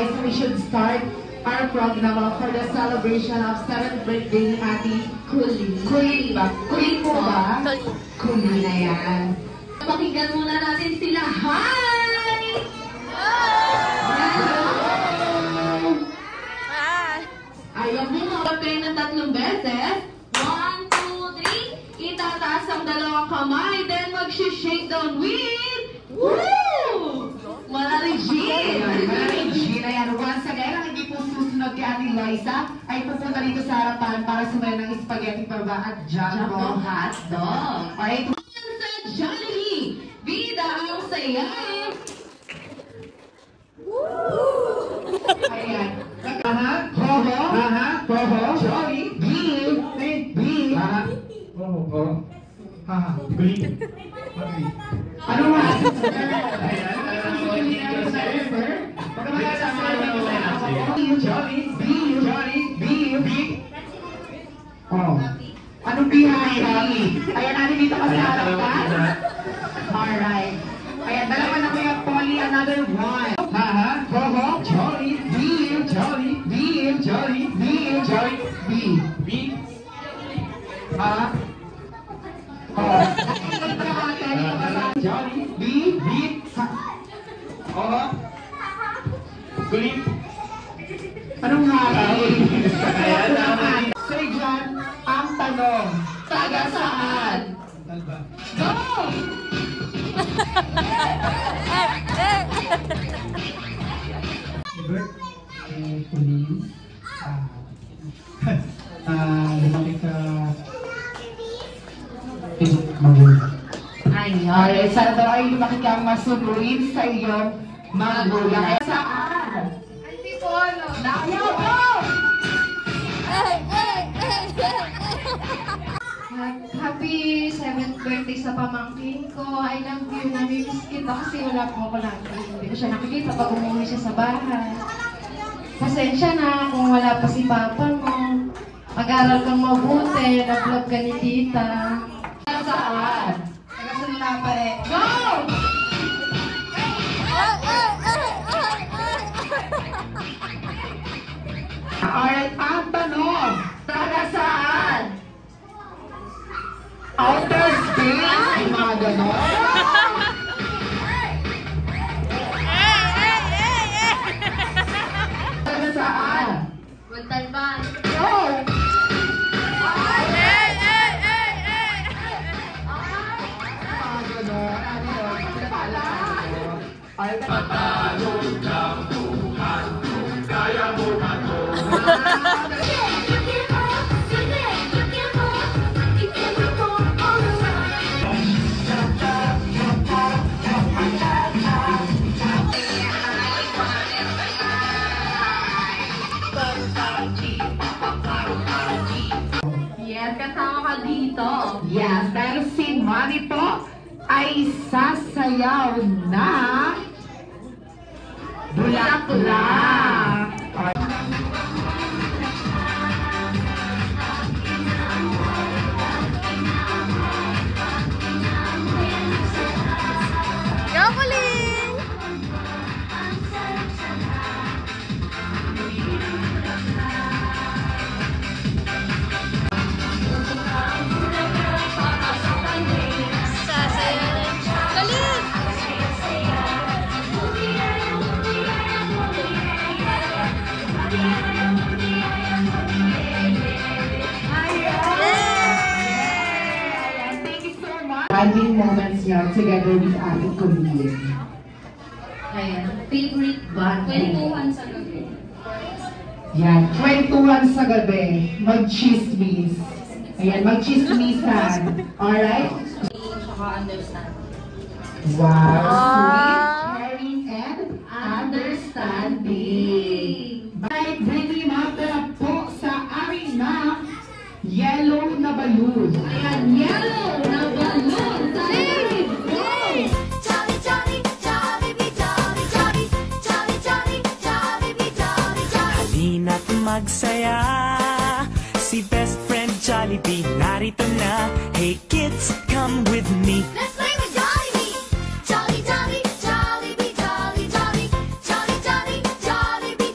Okay, so we should start our program for the celebration of 7th birthday ni Ate Kulin. Kulin ba? Kulin po ba? Kulin na yan. Pakinggan muna natin sila. Hi! Ayaw mo mag-pay ng 3 beses. 1, 2, 3. Itataas ang 2 kamay. Then mag-shake down with... Woo! Malarijin! Malarijin. Ayan, once again, ang hindi po susunod kay Ate Liza ay pupunta dito sa harapan para sumayan ng spaghetti baba at jumbo hotdog. Alright, sa Jollibee! Bida ang saya! Ayan. Aha, hoho, aha, hoho, Jolly, B, aha, hoho, aha, green. Ano nga? Jolly, B. Oh. Anong behind? Ayan natin dito kasi harapan. Alright. Ayan, dalawa na kuya Polly, another one. Haha, hoho, Jolly, B. Ha? Oh. Jolly, B. Oh. Green. Anong hangin? Say John, ang tanong, taga saan? Go! Police. Lumaki ka magulang. Ay, sana daw ay lumaki kang masunurin sa iyong magulang. Saan? Hindi ko alam. Ayaw ko! Happy 7th birthday sa pamangkin ko. I love you. Namimiss kita kasi wala po ako nakikita. Hindi ko siya nakikita pag umuwi siya sa bahay. Pasensya na kung wala pa si papa mo. Mag-aral kang mabuti. Nag-vlog ka ni tita. Saan? Nagasalita pa rin. Go! Alright, ang tanong, taga saan? Outer space? Ay, mga ganon. Taga saan? Montalban. Go! Patalon ng buhan, kaya mo na to. Yes, kasama ka dito. Yes, dahil si Manny po ay sasayaw na Bulaklak. Go, Pauline! Bonding moments niyo together with Ate Kulin. Ayan, favorite band. Kwentuhan sa gabi. Yan, kwentuhan sa gabi. Mag-chismis. Ayan, mag-chismisan. Alright? Tsaka understand. Wow, sweet, caring, and understanding. Right, bringing up po sa amin na yellow na balloon. Ayan, yellow na balloon. Halina't magsaya, si best friend Jollibee narito na. Hey kids, come with me. Let's play with Jollibee! Jolly, jolly, Jollibee, jolly, jolly, jolly, jolly, Jollibee.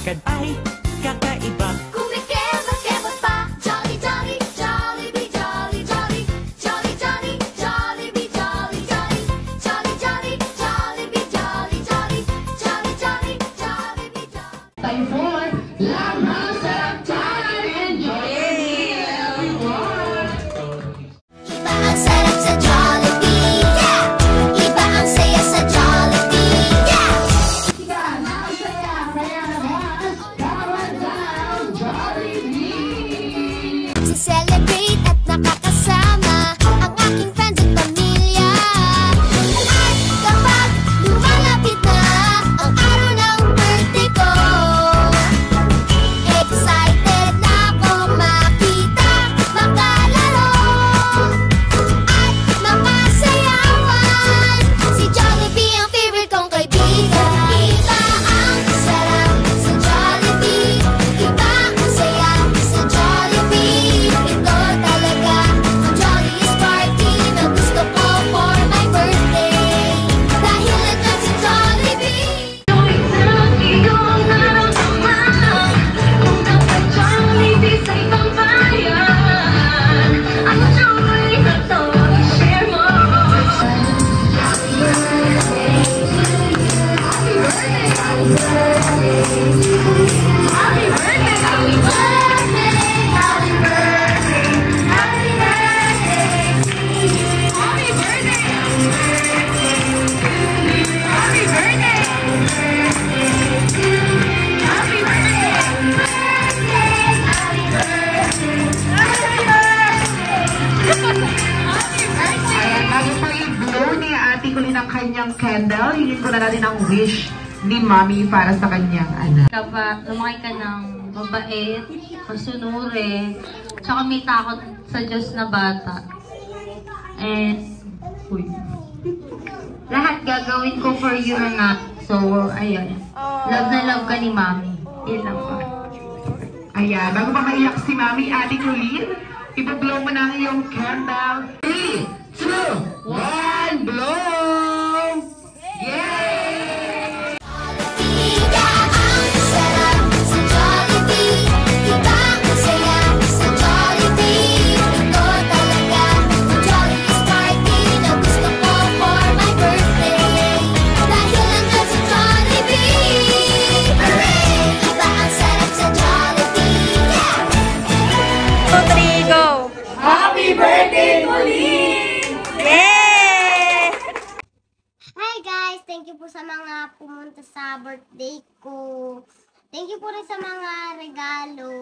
lakad ay kakaiba. Kumikebot-kebot pa, jolly, jolly, Jollibee, jolly, jolly, jolly, jolly, Jollibee, jolly, jolly, jolly, jolly, Jollibee, jolly, jolly, jolly, jolly, Jollibee, jolly. Time for Lamang Sarap Time! Enjoy your meal, everyone! Iba ang sarap sa Jollibee, yeah! Iba ang saya sa Jollibee, yeah! Celebrate at nakakasama ang aking friends at pamilya. At kapag lumalapit na ang araw ng birthday ko, excited na ako makita, makalaro at makasayawan. Si Jollibee ang favorite kong kaibigan. Iba ang sarap sa Jollibee, iba ang saya sa Jollibee. Ito talaga ang jolliest party na gusto ko for my birthday. Dahil nandyan si Jollibee. Ayan, bago po i-blow ni Ate Colleen ang kanyang candle, hingin ko na natin ang wish ni Mami para sa kanyang anak. Kapag lumaki ka ng mabait, masunurin, tsaka may takot sa Diyos na bata. And, lahat gagawin ko for you na. So, ayun. Love na love ka ni Mami. Yun lang po. Ayan, bago pa maiyak si Mami, Ate Colleen, i-blow mo na ang iyong candle. 3, 2, 1, blow! Yay! Iba ang sarap sa Jollibee, iba ang saya sa Jollibee. Ito talaga ang jolliest party na gusto ko for my birthday. Dahil nandyan si Jollibee. Hooray! Iba ang sarap sa Jollibee, yeah! 2, 3, go! Happy birthday, Colleen! Yay! Hi guys! Thank you po sa mga pumunta sa birthday ko. Thank you po rin sa mga regalo.